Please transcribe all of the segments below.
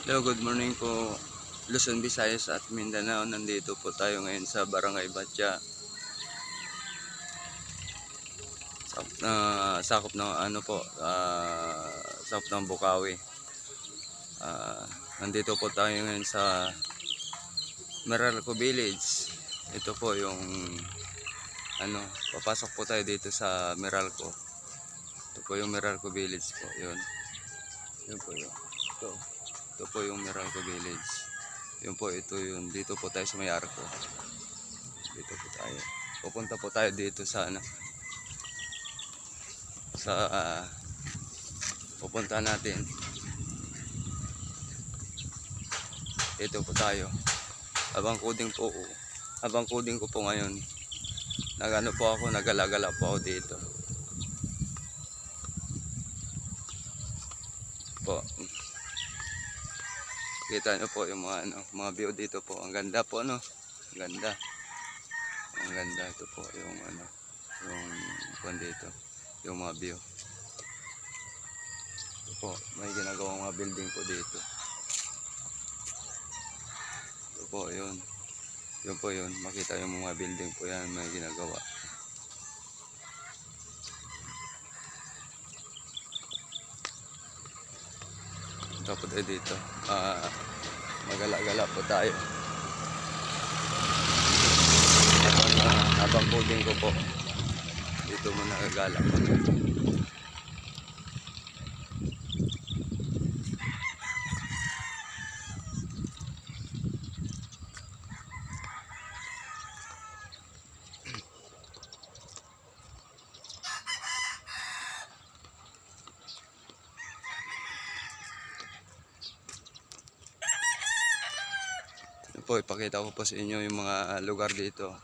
Hello, good morning po Luzon, Visayas at Mindanao. Nandito po tayo ngayon sa Barangay Batya. Sakop ng sakop ng Bukawi. Nandito po tayo ngayon sa Meralco Village. Ito po yung papasok po tayo dito sa Meralco. Ito po yung Meralco Village po, yun. Yun po yun. Ito po yung Meralco Village. Yun po, ito yun. Dito po tayo sa may arko. Dito po tayo. Pupunta po tayo dito sa pupunta natin. Dito po tayo. Habang coding ko po ngayon. Nagala-gala po ako dito. Po. Kita nyo po yung mga view dito po. Ang ganda po, no? Ang ganda. Ang ganda. Ito po yung yung dito. Yung mga view. Ito po, may ginagawang mga building po dito. Ito po, yun. Yun po yun. Makita yung mga building po yan. May ginagawa. Ito po tayo dito. Magala-gala po tayo. Habang coding ko po. Dito muna nagala po. Po, ipakita ko po sa inyo yung mga lugar dito.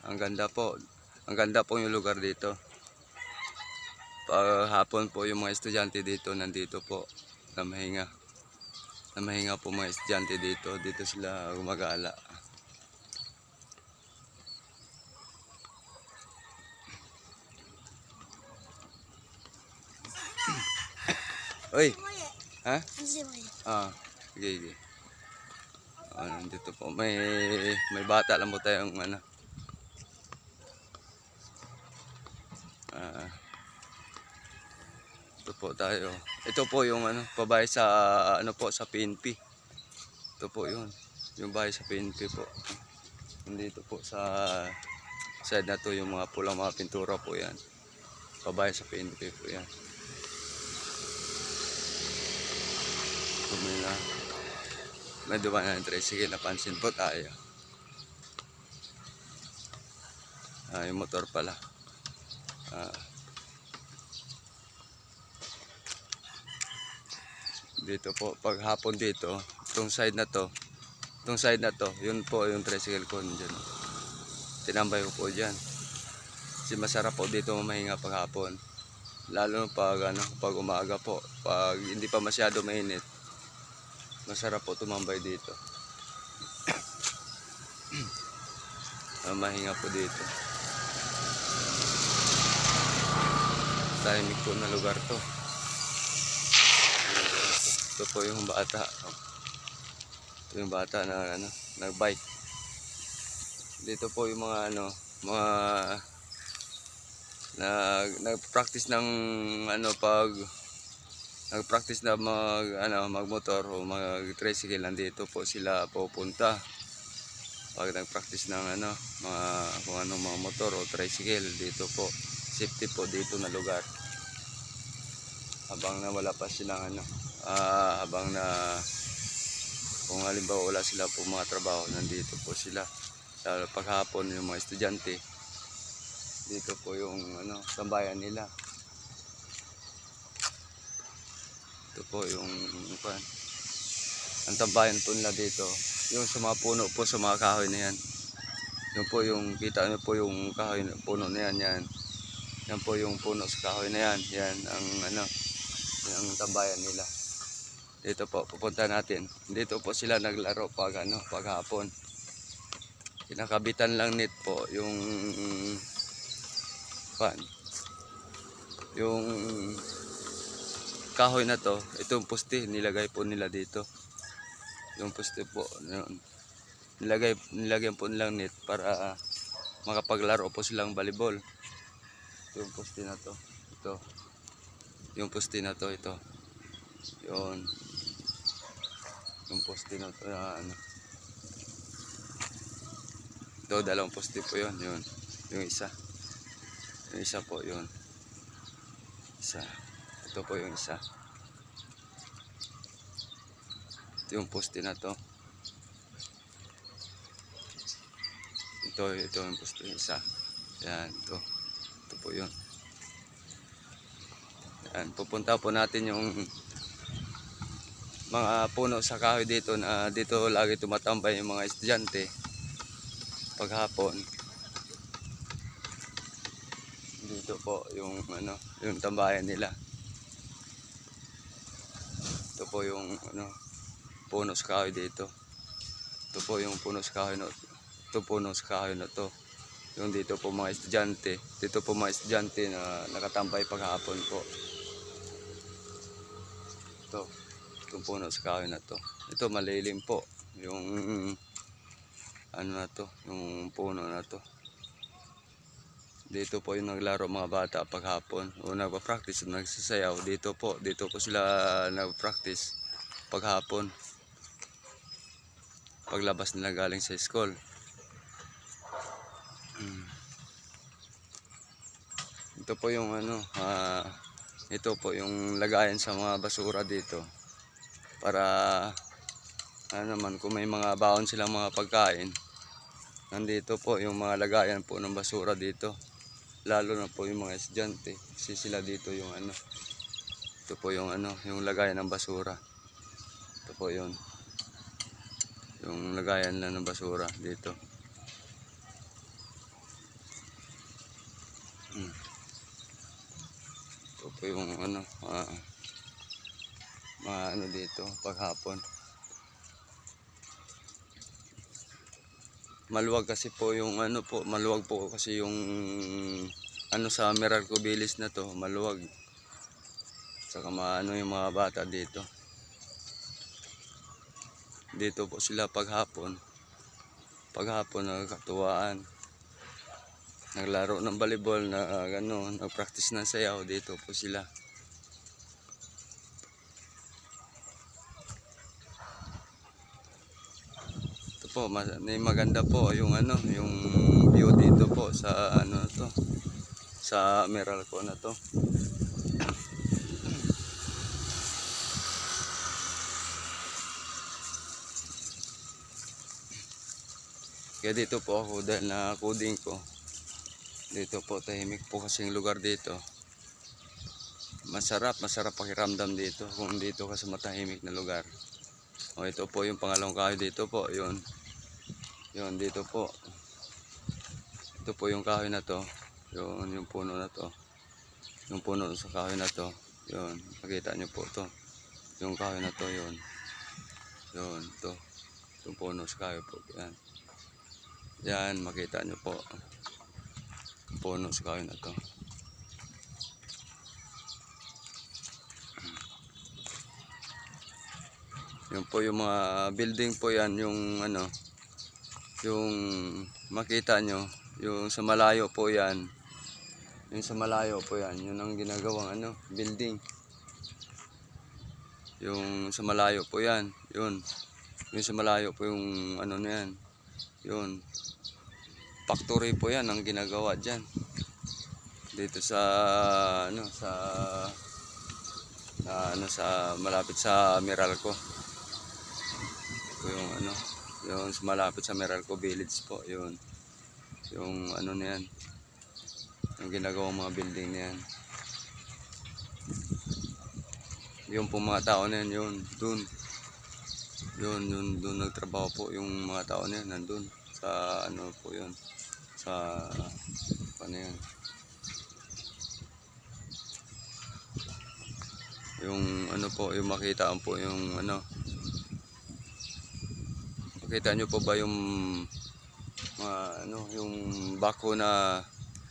Ang ganda po. Ang ganda po yung lugar dito. Pag hapon po yung mga estudyante dito nandito po na mahinga. Na mahinga po mga estudyante dito. Dito sila gumagala. Oy. Ha? Sige. Nandito po may bata lang po tayong ito po tayo. Ito po yung pabahay sa sa PNP. Ito po yun. Yung bahay sa PNP po. Nandito po sa side na to yung mga pulang mga pintura po yan. Pabahay sa PNP po yan. Ito may dumaan na tricycle, napansin po tayo. Yung motor pala. Dito po, pag hapon dito, itong side na to, yun po yung tricycle ko dyan. Tinambay ko po dyan. Kasi masarap po dito mahinga pag hapon. Lalo pag umaga po, pag hindi pa masyado mainit. Masarap po tumambay dito. Mahinga po dito. Tahimik po na lugar to. Ito po yung bata. Ito yung bata na nagbike. Dito po yung mga nagpractice ng pag nagpractice na magmotor o mag-tricycle, nandito po sila pupunta. Pag nagpractice ng mga motor o tricycle, dito po safety po dito na lugar. Habang wala pa silang kung halimbawa wala sila po mga trabaho, nandito po sila. Lalo paghapon yung mga estudyante, dito po yung tambayan nila. Ito po yung ang tambayan po nila dito. Yung sa mga puno po, sa mga kahoy na yan. Yung po yung kita nyo po yung kahoy, puno na yan. Yan po yung puno sa kahoy na yan. Yan ang tambayan nila. Dito po, pupunta natin. Dito po sila naglaro pag hapon. Kinakabitan lang net po yung kahoy na to, itong poste nilagay po nila dito. Yung poste po, yun. Nilagyan po nilang net para makapaglaro po silang volleyball. Yung poste na to, ito. Yung poste na to, ito. Yun. Yung poste na to, ano. Ito, dalawang poste po yun, yun. Yung isa. Yung isa po, yun. Isa. Ito po yung isa. Ito yung poste na to. Ito yung poste yung isa. Yan, ito. Ito po yun. Yan, pupunta po natin yung mga puno sa kahoy dito na dito lagi tumatambay yung mga estudyante paghapon. Dito po yung ano, yung tambayan nila. Ito po yung ano, puno sa kahoy dito. Ito po yung puno sa kahoy na ito, puno sa kahoy na to. Yung dito po mga estudyante. Dito po mga estudyante na nakatambay paghapon po. Ito. Itong puno sa kahoy na to. Ito malilim po. Yung ano na to. Yung puno na to. Dito po yung naglaro mga bata paghapon. O nagpa-practice, nagsasayaw. Dito po sila nagpa-practice paghapon. Paglabas nila galing sa school. Ito po yung ano, ito po yung lagayan sa mga basura dito. Para ano naman, kung may mga baon silang mga pagkain, nandito po yung mga lagayan po ng basura dito. Lalo na po yung mga estudyante, kasi sila dito yung ano. Ito po yung ano, yung lagayan ng basura. Ito po yun. Yung lagayan lang ng basura dito. Ito po yung ano, mga ano dito paghapon. Maluwag kasi po yung ano po, maluwag po kasi yung ano sa Meralco Village na to, maluwag. Saka maano yung mga bata dito. Dito po sila paghapon. Paghapon nagkatuwaan. Naglaro ng volleyball na gano'n, nagpractice ng sayaw, dito po sila. Ito po, maganda po yung ano, yung view dito po sa ano to, sa Meralco na to. Kaya dito po ako dahil na-coding ko. Dito po tahimik po kasing lugar dito. Masarap pakiramdam dito kung dito ka sa matahimik na lugar. O ito po yung pangalawang kahoy dito po, yun. Yun dito po. Ito po yung kahoy na to. Yun yung puno na to. Yung puno sa kahoy na to. Yun, makita nyo po to. Yung kahoy na to, yun. Yun, to. Yung puno sa kahoy po. Yan. Yan, makita nyo po. Puno sa kahoy na to. Yung po yung mga building po yan, yung ano, yung makita nyo, yung sa malayo po yan. Yung sa malayo po yan, yun ang ginagawang ano, building. Yung sa malayo po yan, yun. Yung sa malayo po yung ano na yan, yun. Factory po yan ang ginagawa dyan. Dito sa ano, sa malapit sa Meralco. Ito yung ano, yung malapit sa Meralco Village po, yun. Yung ano na yan, yung ginagawang mga building na yan. Yung po mga tao na yan, yun, dun. Yun, dun nagtrabaho po yung mga tao na yan, nandun. Sa ano po yun, sa ano yan. Yung ano po, yung makita po yung ano. Makita nyo po ba yung ano, yung bako na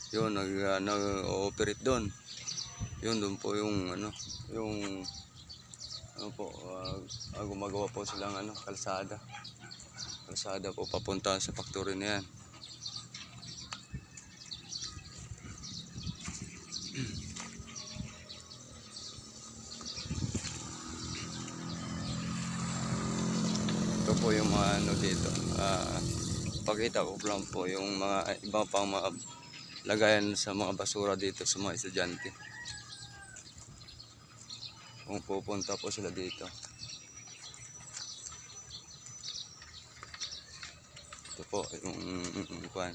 yun nag-ooperate doon. Yun, doon po yung ano, yung ano po, gumagawa po silang ano, kalsada. Kalsada po papunta sa factory na yan. Ito po yung mga ano dito. Pakita ko lang po yung mga ibang pang mga lagayan sa mga basura dito sa mga estudyante. Kung pupunta po sila dito. Ito po yung kuwan.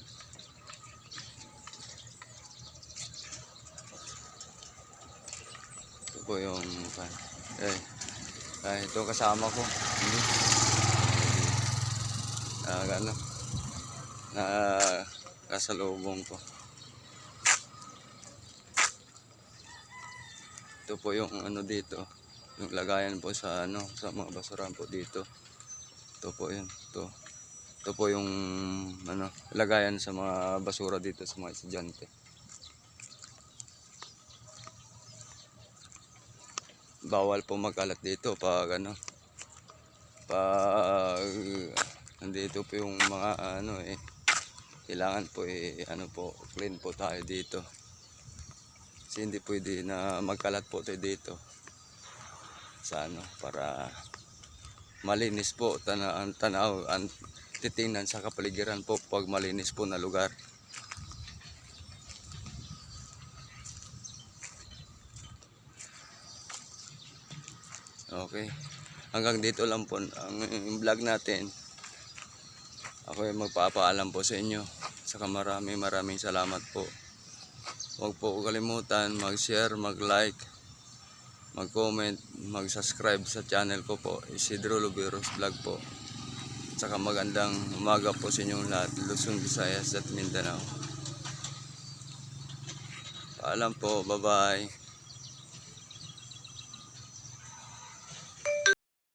Ito po yung kuwan. Ito kasama ko. Hindi. Ano, kasalubong ko. Ito po yung ano dito, yung lagayan po sa ano, sa mga basurahan po dito. Ito po yun, ito po yung ano, lagayan sa mga basura dito sa mga estudyante. Bawal po magkalat dito pag ano, pag nandito po yung mga ano kailangan po ano po, clean po tayo dito. Kasi hindi pwede na magkalat po tayo dito sa ano, para malinis po ang tanaw, ang titingnan sa kapaligiran po pag malinis po na lugar. Okay, hanggang dito lang po ang vlog natin. Ako ay magpapaalam po sa inyo. Saka maraming salamat po. Huwag po kalimutan mag-share, mag-like, mag-comment, mag-subscribe sa channel ko po, Isidro Luberos Vlog po. Saka magandang umaga po sa inyong lahat, Luzon, Visayas at Mindanao. Paalam po, bye-bye.